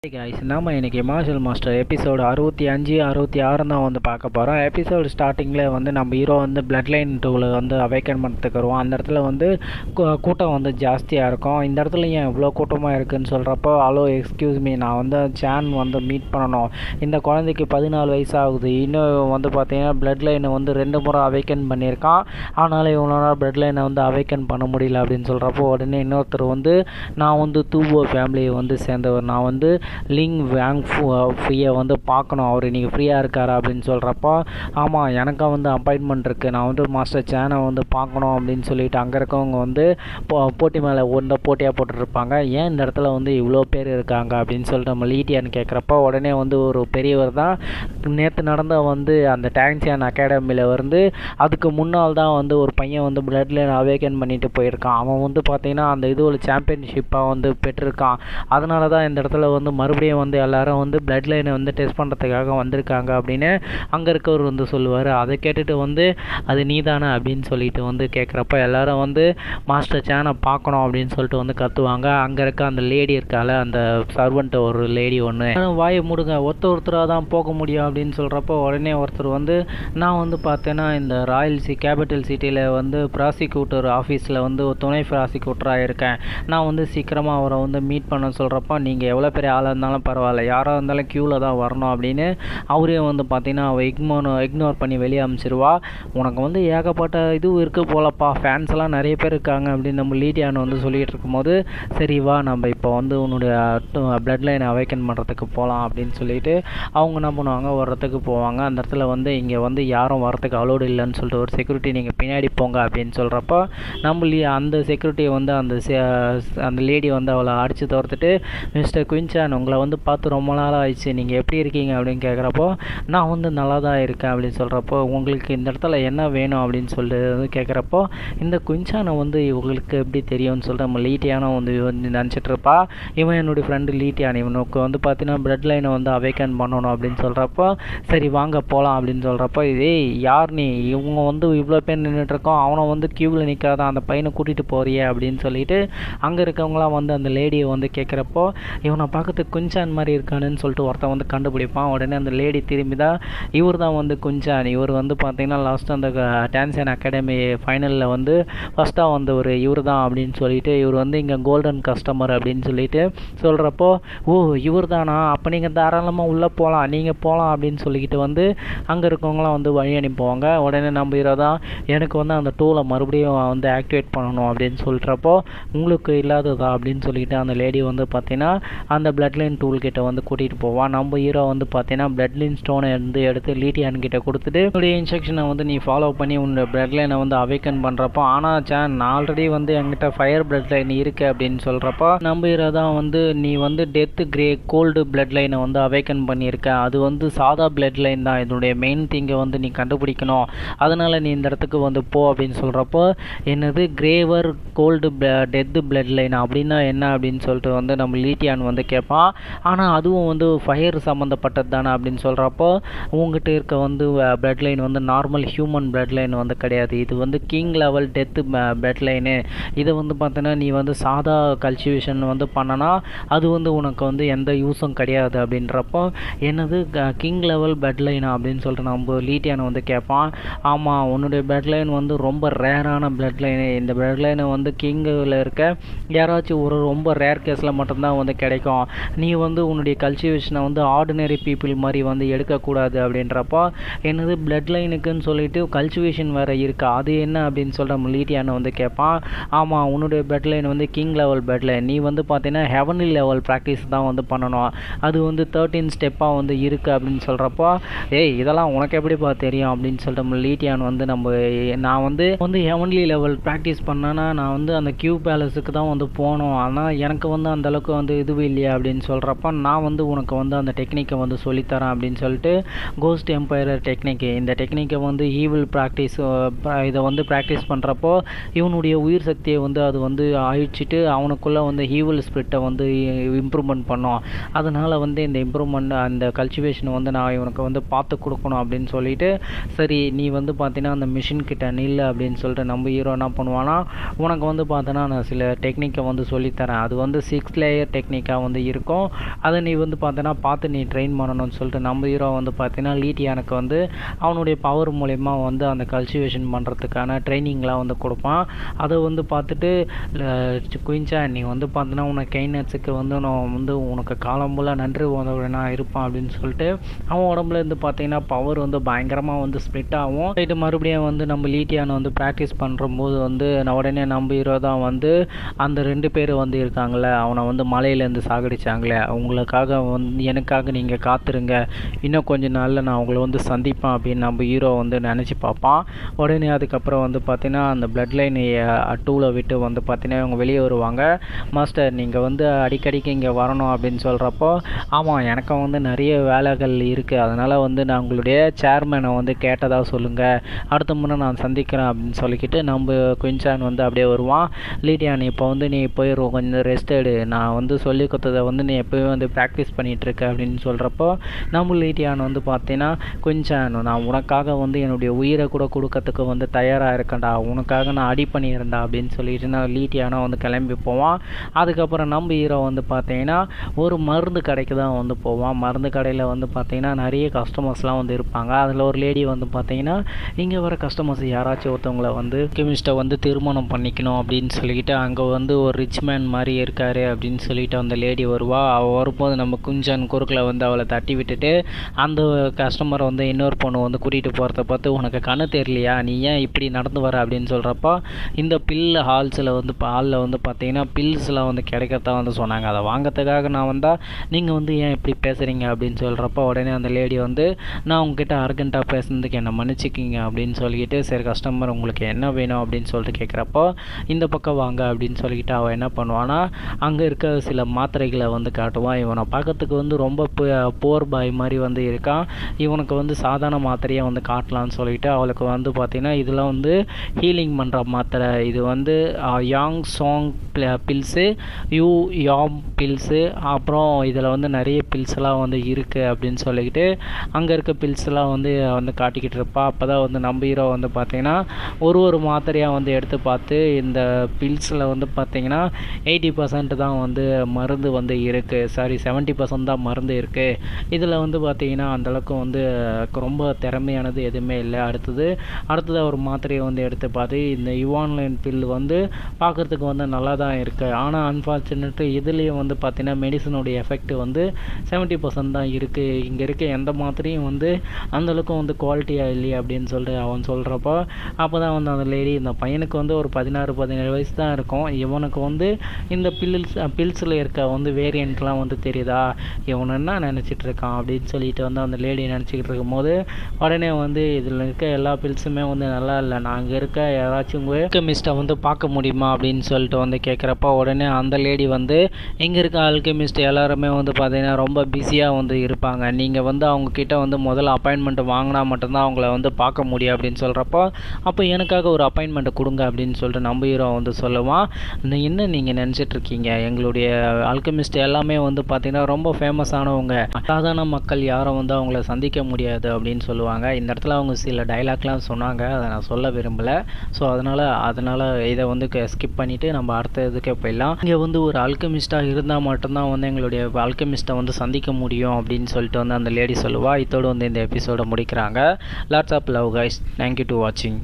Guys நம்ம இன்றைக்கி marshal master episode 65 66 தான் வந்து பார்க்க போகிறோம். எபிசோடு ஸ்டார்டிங்கில் வந்து நம்ம ஹீரோ வந்து பிளட் லைன் டூவில் வந்து அவைக்கன் பண்ணுறதுக்கு வருவோம். அந்த இடத்துல வந்து கூட்டம் வந்து ஜாஸ்தியாக இருக்கும். இந்த இடத்துல ஏன் இவ்வளோ கூட்டமாக இருக்குதுன்னு சொல்கிறப்போ, ஹலோ எக்ஸ்கியூஸ் மீ, நான் வந்து சேன் வந்து மீட் பண்ணணும். இந்த குழந்தைக்கு 14 வயசு ஆகுது. இன்னும் வந்து பார்த்தீங்கன்னா பிளட் லைனை வந்து 2 முறை அவைக்கன் பண்ணியிருக்கான். ஆனாலும் இவ்வளோ நாள் பிளட் லைனை வந்து அவைக்கன் பண்ண முடியல அப்படின்னு சொல்கிறப்போ, உடனே இன்னொருத்தர் வந்து நான் வந்து தூபோ ஃபேமிலியை வந்து சேர்ந்தவர், நான் வந்து லிங் வேங் ஃப்ரீயை வந்து பார்க்கணும், அவர் இன்றைக்கி ஃப்ரீயாக இருக்காரா அப்படின்னு சொல்கிறப்போ, ஆமாம் எனக்கும் வந்து அப்பாயின்மெண்ட் இருக்குது, நான் வந்து மாஸ்டர் சேனை வந்து பார்க்கணும் அப்படின்னு சொல்லிட்டு அங்கே இருக்கவங்க வந்து போட்டி மேலே போட்டியாக போட்டுட்ருப்பாங்க. ஏன் இந்த இடத்துல வந்து இவ்வளோ பேர் இருக்காங்க அப்படின்னு சொல்லிட்டு நம்ம லீட்டியான்னு கேட்குறப்போ, உடனே வந்து ஒரு பெரியவர் தான் நேற்று நடந்த வந்து அந்த டான்சியன் அகாடமியில் வந்து அதுக்கு முன்னால் தான் வந்து ஒரு பையன் வந்து பிளட் லைன் அவேக்கன் பண்ணிட்டு போயிருக்கான். அவன் வந்து பார்த்திங்கன்னா அந்த இது ஒரு சாம்பியன்ஷிப்பாக வந்து பெற்றிருக்கான். அதனால தான் இந்த இடத்துல வந்து மறுபடியும் வந்து எல்லாரும் வந்து பிளட் லைனை வந்து டெஸ்ட் பண்ணுறதுக்காக வந்திருக்காங்க அப்படின்னு அங்கே இருக்கவர் வந்து சொல்லுவார். அதை கேட்டுட்டு வந்து அது நீதானே அப்படின்னு சொல்லிட்டு வந்து கேட்குறப்ப எல்லாரும் வந்து மாஸ்டர் சேனை பார்க்கணும் அப்படின்னு சொல்லிட்டு வந்து கத்துவாங்க. அங்கே இருக்க அந்த லேடி இருக்கால, அந்த சர்வெண்ட் ஒரு லேடி ஒன்று, வாயை முடுங்க, ஒருத்தராக தான் போக முடியும் அப்படின்னு சொல்கிறப்போ, உடனே ஒருத்தர் வந்து நான் வந்து பார்த்தேன்னா இந்த ராயல் கேபிட்டல் சிட்டியில் வந்து ப்ராசிக்யூட்டர் ஆஃபீஸில் வந்து ஒரு துணை ப்ராசிக்யூட்டராக இருக்கேன், நான் வந்து சீக்கிரமாக அவரை வந்து மீட் பண்ண சொல்கிறப்போ, நீங்கள் எவ்வளோ பெரிய ஆளாக இருந்தாலும் பரவாயில்ல, யாராக இருந்தாலும் க்யூவில் தான் வரணும் அப்படின்னு அவரே வந்து பார்த்தீங்கன்னா அவள் இக்னோர் பண்ணி வெளியே அனுப்பிச்சிருவா. உனக்கு வந்து ஏகப்பட்ட இது இருக்குது போலப்பா, ஃபேன்ஸ் எல்லாம் நிறைய பேர் இருக்காங்க அப்படின்னு நம்ம லீடியான்னு வந்து சொல்லிகிட்டு இருக்கும்போது, சரி வா நம்ம இப்போ வந்து உன்னுடைய பிளட் லைனை அவைக்கன் பண்ணுறதுக்கு போகலாம் அப்படின்னு சொல்லிட்டு அவங்க என்ன பண்ணுவாங்க, ஒரு இடத்துக்கு போவாங்க. அந்த இடத்துல வந்து இங்கே வந்து யாரும் வரத்துக்கு அலோடு இல்லைன்னு சொல்லிட்டு ஒரு செக்யூரிட்டி நீங்கள் பின்னாடி போங்க அப்படின்னு சொல்கிறப்போ, நம்ம அந்த செக்யூரிட்டியை வந்து அந்த லேடி வந்து அவளை அடித்து தோர்த்துட்டு, மிஸ்டர் குயின்சான் உங்களை வந்து பார்த்து ரொம்ப நாள் ஆயிடுச்சு, நீங்கள் எப்படி இருக்கீங்க அப்படின்னு கேட்குறப்போ, நான் வந்து நல்லா தான் இருக்கேன் அப்படின்னு சொல்கிறப்போ, உங்களுக்கு இந்த இடத்துல என்ன வேணும் அப்படின்னு சொல்லிட்டு கேட்குறப்போ, இந்த குயின்சானை வந்து இவங்களுக்கு எப்படி தெரியும்னு சொல்லிட்டு நம்ம லீட்டியானோ வந்து நினச்சிட்ருப்பா. இவன் என்னுடைய ஃப்ரெண்டு லீட்டியான், இவனுக்கு வந்து பார்த்தீங்கன்னா பிளட் லைனை வந்து அவேக்கன் பண்ணணும் அப்படின்னு சொல்கிறப்போ, சரி வாங்க போகலாம் அப்படின்னு சொல்கிறப்போ, இதே யார் நீ, இவங்க வந்து இவ்வளோ பேர் நின்றுட்டுருக்கோம், அவனை வந்து க்யூவில் நிற்காதான், அந்த பையனை கூட்டிகிட்டு போறியே அப்படின்னு சொல்லிட்டு அங்கே இருக்கவங்களாம் வந்து அந்த லேடியை வந்து கேட்குறப்போ, இவனை பார்க்கறதுக்கு குஞ்சான் மாதிரி இருக்கானுன்னு சொல்லிட்டு ஒருத்தன் வந்து கண்டுபிடிப்பான். உடனே அந்த லேடி திரும்பி தான் இவர் தான் வந்து குஞ்சான், இவர் வந்து பார்த்திங்கன்னா லாஸ்ட்டு அந்த டான்சியன் அகாடமி ஃபைனலில் வந்து ஃபஸ்ட்டாக வந்து ஒரு இவர் தான் அப்படின்னு சொல்லிட்டு, இவர் வந்து இங்கே கோல்டன் கஸ்டமர் அப்படின்னு சொல்லிட்டு சொல்கிறப்போ, ஓ இவர் தானா, அப்போ நீங்கள் தாராளமாக உள்ளே போகலாம், நீங்கள் போகலாம் அப்படின்னு சொல்லிக்கிட்டு வந்து அங்கே இருக்கவங்களாம் வந்து வழி அனுப்புவாங்க. உடனே நம்ம ஹீரோ தான் எனக்கு வந்து அந்த டூலை மறுபடியும் வந்து ஆக்டிவேட் பண்ணணும் அப்படின்னு சொல்கிறப்போ, உங்களுக்கு இல்லாததா அப்படின்னு சொல்லிட்டு அந்த லேடி வந்து பார்த்திங்கன்னா அந்த பிளட் லைன் டூல் கிட்ட வந்து கூட்டிகிட்டு போவான். நம்ம ஹீரோ வந்து பார்த்தீங்கன்னா பிளட் லைன் ஸ்டோனை வந்து எடுத்து லீட்டியான் கிட்ட கொடுத்துட்டு, உன்னுடைய இன்ஸ்ட்ரக்ஷனை வந்து நீ ஃபாலோ பண்ணி உன்னோட பிளட் லைனை வந்து அவேக்கன் பண்ணுறப்போ, ஆனால் சேன் நான் ஆல்ரெடி வந்து என்கிட்ட ஃபயர் பிளட் லைன் இருக்குது அப்படின்னு சொல்கிறப்போ, நம்ம ஹீரோ தான் வந்து நீ வந்து டெத்து கிரே கோல்டு பிளட் லைனை வந்து அவேக்கன் பண்ணியிருக்க, அது வந்து சாதா பிளட் லைன் தான், இதனுடைய மெயின் திங்கை வந்து நீ கண்டுபிடிக்கணும், அதனால் நீ இந்த இடத்துக்கு வந்து போ அப்படின்னு சொல்கிறப்போ, என்னது கிரேவர் கோல்டு டெத்து பிளட் லைன் அப்படின்னா என்ன அப்படின்னு சொல்லிட்டு வந்து நம்ம லீட்டியான் வந்து கேட்பான். ஆனால் அதுவும் வந்து ஃபயர் சம்மந்தப்பட்டது தானே அப்படின்னு சொல்கிறப்போ, உங்ககிட்ட இருக்க வந்து பிளட் லைன் வந்து நார்மல் ஹியூமன் பிளட் லைன் வந்து கிடையாது, இது வந்து king level death blood line, இதை வந்து பார்த்தீங்கன்னா நீ வந்து சாதா கல்டிவேஷன் வந்து பண்ணனா அது வந்து உனக்கு வந்து எந்த யூஸும் கிடையாது அப்படின்றப்போ, என்னது கிங் லெவல் பிளட் லைனா அப்படின்னு சொல்லிட்டு நம்ம லீட்டியானை வந்து கேட்பான். ஆமாம் உன்னுடைய பிளட் லைன் வந்து ரொம்ப ரேரான பிளட் லைனு, இந்த பிளட் லைனை வந்து கிங்கில் இருக்க யாராச்சும் ஒரு ரொம்ப ரேர் கேஸில் மட்டும்தான் வந்து கிடைக்கும், நீ வந்து உன்னுடைய கல்டிவேஷனை வந்து ஆர்டினரி பீப்புள் மாதிரி வந்து எடுக்கக்கூடாது அப்படின்றப்போ, என்னது பிளட் லைனுக்குன்னு சொல்லிட்டு கல்டிவேஷன் வேறு இருக்கா, அது என்ன அப்படின்னு சொல்லிட்டு நம்ம லீட்டியானை வந்து கேட்பான். ஆமாம் உன்னுடைய பிளட் லைன் வந்து கிங் லெவல் பிளட் லைன், நீ வந்து பார்த்தீங்கன்னா ஹெவன்லி லெவல் ப்ராக்டிஸ் தான் வந்து பண்ணணும், அது வந்து 13 ஸ்டெப்பாக வந்து இருக்குது அப்படின்னு சொல்கிறப்போ, ஏய் இதெல்லாம் உனக்கு எப்படிப்பா தெரியும் அப்படின்னு சொல்லிட்டு நம்ம லீட்டியான் வந்து நான் வந்து ஹெவன்லி லெவல் ப்ராக்டிஸ் பண்ணேன்னா நான் வந்து அந்த கியூ பேலஸுக்கு தான் வந்து போகணும், ஆனால் எனக்கு வந்து அந்தளவுக்கு வந்து இதுவும் இல்லையா அப்படின்னு சொல்கிறப்ப, நான் வந்து உனக்கு வந்து அந்த டெக்னிக்கை வந்து சொல்லித்தரேன் அப்படின்னு சொல்லிட்டு கோஸ்ட் எம்பையர் டெக்னிக்கு, இந்த டெக்னிக்கை வந்து ஈவில் ப்ராக்டிஸ் இதை வந்து ப்ராக்டிஸ் பண்ணுறப்போ இவனுடைய உயிர் சக்தியை வந்து அது வந்து அழிச்சிட்டு அவனுக்குள்ளே வந்து ஈவில் ஸ்பிரிட்டை வந்து இம்ப்ரூவ்மெண்ட் பண்ணோம், அதனால் வந்து இந்த இம்ப்ரூவ்மெண்ட் அந்த கல்டிவேஷனை வந்து நான் இவனுக்கு வந்து பார்த்து கொடுக்கணும் அப்படின்னு சொல்லிட்டு, சரி நீ வந்து பார்த்தீங்கன்னா அந்த மிஷின் கிட்ட நில்லு அப்படின்னு சொல்லிட்டு நம்ம ஹீரோ என்ன பண்ணுவான்னா, உனக்கு வந்து பார்த்தோன்னா நான் சில டெக்னிக்கை வந்து சொல்லித்தரேன், அது வந்து 6 லேயர் டெக்னிக்காக வந்து இருக்கும், இருக்கும். அதை நீ வந்து பார்த்தீங்கன்னா பார்த்து நீ ட்ரெயின் பண்ணணும்னு சொல்லிட்டு நம்ம ஹீரோ வந்து பார்த்தீங்கன்னா லீட்டியானுக்கு வந்து அவனுடைய பவர் மூலயமா வந்து அந்த கல்டிவேஷன் பண்ணுறதுக்கான ட்ரைனிங்லாம் வந்து கொடுப்பான். அதை வந்து பார்த்துட்டு குயின்சான் நீ வந்து பார்த்தீங்கன்னா உனக்கு கைனட்ஸுக்கு வந்து நான் வந்து உனக்கு காலம்புல நன்றி உதவினா இருப்பான் அப்படின்னு சொல்லிட்டு அவன் உடம்புல இருந்து பார்த்தீங்கன்னா பவர் வந்து பயங்கரமாக வந்து ஸ்ப்ளிட் ஆகும். ரைட்டு மறுபடியும் வந்து நம்ம லீட்டியானை வந்து ப்ராக்டிஸ் பண்ணும்போது வந்து உடனே நம்ம ஹீரோ தான் வந்து அந்த 2 பேர் வந்து இருக்காங்களே அவனை வந்து மலையிலேருந்து சாகடிச்சாங்களே அவங்களுக்காக வந்து எனக்காக நீங்கள் காத்துருங்க, இன்னும் கொஞ்ச நாளில் நான் அவங்கள வந்து சந்திப்பேன் அப்படின்னு நம்ம ஹீரோ வந்து நினச்சி பார்ப்பான். உடனே அதுக்கப்புறம் வந்து பார்த்தீங்கன்னா அந்த பிளட் லைன் 2ல் விட்டு வந்து பார்த்தீங்கன்னா இவங்க வெளியே வருவாங்க. மாஸ்டர் நீங்கள் வந்து அடிக்கடிக்கு இங்கே வரணும் அப்படின்னு சொல்கிறப்போ ஆமாம் எனக்கும் வந்து நிறைய வேலைகள் இருக்குது, அதனால் வந்து நான் உங்களுடைய சேர்மேனை வந்து கேட்டதாக சொல்லுங்கள், அடுத்த முறை நான் சந்திக்கிறேன் அப்படின்னு சொல்லிக்கிட்டு நம்ம குயின்சான் வந்து அப்படியே வருவான். லீட்டியான் இப்போ வந்து நீ போய் கொஞ்சம் ரெஸ்ட் எடு, நான் வந்து சொல்லி கொடுத்ததை வந்து நீ எப்போயும் வந்து ப்ராக்டிஸ் பண்ணிகிட்ருக்க அப்படின்னு சொல்கிறப்போ நம்ம லீட்டியான் வந்து பார்த்தீங்கன்னா குயின்சான் நான் உனக்காக வந்து என்னுடைய உயிரை கூட கொடுக்கறதுக்கு வந்து தயாராக இருக்கேன்டா, உனக்காக நான் அடி பண்ணியிருந்தா அப்படின்னு சொல்லிட்டு நான் லீட்டியானா வந்து கிளம்பி போவான். அதுக்கப்புறம் நம்ம ஹீரோ வந்து பார்த்தீங்கன்னா ஒரு மருந்து கடைக்கு தான் வந்து போவான். மருந்து கடையில் வந்து பார்த்தீங்கன்னா நிறைய கஸ்டமர்ஸ்லாம் வந்து இருப்பாங்க. அதில் ஒரு லேடி வந்து பார்த்தீங்கன்னா இங்கே வர கஸ்டமர்ஸ் யாராச்சும் ஒருத்தவங்களை வந்து கெமிஸ்ட்டை வந்து திருமணம் பண்ணிக்கணும் அப்படின்னு சொல்லிக்கிட்டு அங்கே வந்து ஒரு ரிச் மேன் மாதிரி இருக்கார் அப்படின்னு சொல்லிட்டு அந்த லேடி வருவா. அவள் வரும்போது நம்ம குஞ்சான் குறுக்கில் வந்து அவளை தட்டி விட்டுட்டு அந்த கஸ்டமரை வந்து இன்னொரு பொண்ணு வந்து கூட்டிகிட்டு போகிறத பார்த்து உனக்கு கண்ணு தெரியலையா, நீ ஏன் இப்படி நடந்து வர அப்படின்னு சொல்கிறப்போ இந்த பில் ஹாலில் வந்து பார்த்தீங்கன்னா பில்ஸ்லாம் வந்து கிடைக்கிறதா வந்து சொன்னாங்க, அதை வாங்கிறதுக்காக நான் வந்தால் நீங்கள் வந்து ஏன் இப்படி பேசுகிறீங்க அப்படின்னு சொல்கிறப்போ உடனே அந்த லேடி வந்து நான் உங்ககிட்ட அர்ஜென்ட்டாக பேசுனதுக்கு என்னை மன்னிச்சிக்கிங்க அப்படின்னு சொல்லிக்கிட்டு சரி கஸ்டமர் உங்களுக்கு என்ன வேணும் அப்படின்னு சொல்லிட்டு கேட்குறப்போ இந்த பக்கம் வாங்க அப்படின்னு சொல்லிக்கிட்டு அவள் என்ன பண்ணுவான்னா அங்கே இருக்க சில மாத்திரைகளை வந்து காட்டுவான். இவனை பார்க்கறதுக்கு வந்து ரொம்ப போர் பாய் மாதிரி வந்து இருக்கான், இவனுக்கு வந்து சாதாரண மாத்திரையை வந்து காட்டலான்னு சொல்லிட்டு அவளுக்கு வந்து பார்த்திங்கன்னா இதெல்லாம் வந்து ஹீலிங் பண்ணுற மாத்திரை, இது வந்து யாங் சாங் பில்ஸு யாம் பில்ஸு அப்புறம் இதில் வந்து நிறைய பில்ஸ்லாம் வந்து இருக்குது அப்படின்னு சொல்லிக்கிட்டு அங்கே இருக்க பில்ஸ்லாம் வந்து காட்டிக்கிட்டு இருப்பா. அப்போ தான் வந்து நம்ம ஹீரோ வந்து பார்த்திங்கன்னா ஒரு மாத்திரையாக வந்து எடுத்து பார்த்து இந்த பில்ஸில் வந்து பார்த்திங்கன்னா 80% தான் வந்து மருந்து வந்து இருக்குது, சாரி 70% தான் மருந்து இருக்குது, இதில் வந்து பார்த்திங்கன்னா அந்தளவுக்கு வந்து ரொம்ப திறமையானது எதுவுமே இல்லை. அடுத்தது ஒரு மாத்திரையை வந்து எடுத்து பார்த்து இந்த யுவான்லைன் பில் வந்து பார்க்குறதுக்கு வந்து நல்லா தான் இருக்குது, ஆனால் அன்ஃபார்ச்சுனேட்லி இதுலேயும் வந்து பார்த்திங்கன்னா மெடிசனுடைய எஃபெக்ட் வந்து 70% தான் இருக்குது, இங்கே இருக்க எந்த மாத்திரையும் வந்து அந்தளவுக்கு வந்து குவாலிட்டியாக இல்லையே அப்படின்னு சொல்லிட்டு அவன் சொல்கிறப்போ அப்போ தான் வந்து அந்த லேடி இந்த பையனுக்கு வந்து ஒரு 16-17 வயசு தான் இருக்கும், இவனுக்கு வந்து இந்த பில்ஸில் இருக்க வந்து வேரியண்ட்லாம் வந்து தெரியுதா, இவன் என்ன நினச்சிட்டு இருக்கான் அப்படின்னு சொல்லிட்டு வந்து அந்த லேடி நினச்சிக்கிட்டு இருக்கும்போது உடனே வந்து இதில் இருக்க எல்லா பில்ஸுமே வந்து நல்லா இல்லை, நாங்கள் இருக்க யாராச்சும் அல்கெமிஸ்ட்டை வந்து பார்க்க முடியுமா அப்படின்னு சொல்லிட்டு வந்து கேட்குறப்ப உடனே அந்த லேடி வந்து இங்கே இருக்க அல்கெமிஸ்ட் எல்லாருமே வந்து பார்த்தீங்கன்னா ரொம்ப பிஸியாக வந்து இருப்பாங்க, நீங்கள் வந்து அவங்கக்கிட்ட வந்து முதல்ல அப்பாயின்மெண்ட் வாங்கினா மட்டும்தான் அவங்கள வந்து பார்க்க முடியும் அப்படின்னு சொல்கிறப்போ அப்போ எனக்காக ஒரு அப்பாயின்மெண்ட்டை கொடுங்க அப்படின்னு சொல்லிட்டு நம்ம ஹீரோ வந்து சொல்லுவான். என்ன நீங்கள் நினச்சிட்ருக்கீங்க, எங்களுடைய அல்கெமிஸ்ட் எல்லாமே வந்து பார்த்திங்கன்னா ரொம்ப ஃபேமஸானவங்க, சாதாரண மக்கள் யாரும் வந்து அவங்கள சந்திக்க முடியாது அப்படின்னு சொல்லுவாங்க. இந்த இடத்துல அவங்க சில டைலாக்லாம் சொன்னாங்க, அதை நான் சொல்ல விரும்பலை, ஸோ அதனால் இதை வந்து ஸ்கிப் பண்ணிவிட்டு நம்ம அடுத்த இதுக்கே போயிடலாம். இங்கே வந்து ஒரு அல்கெமிஸ்ட்டாக இருந்தால் மட்டும்தான் வந்து எங்களுடைய அல்கெமிஸ்ட்டை வந்து சந்திக்க முடியும் அப்படின்னு சொல்லிட்டு வந்து அந்த லேடி சொல்லுவாள். இதோடு வந்து இந்த எபிசோடை முடிக்கிறாங்க. Lots of love guys, thank you to வாட்சிங்.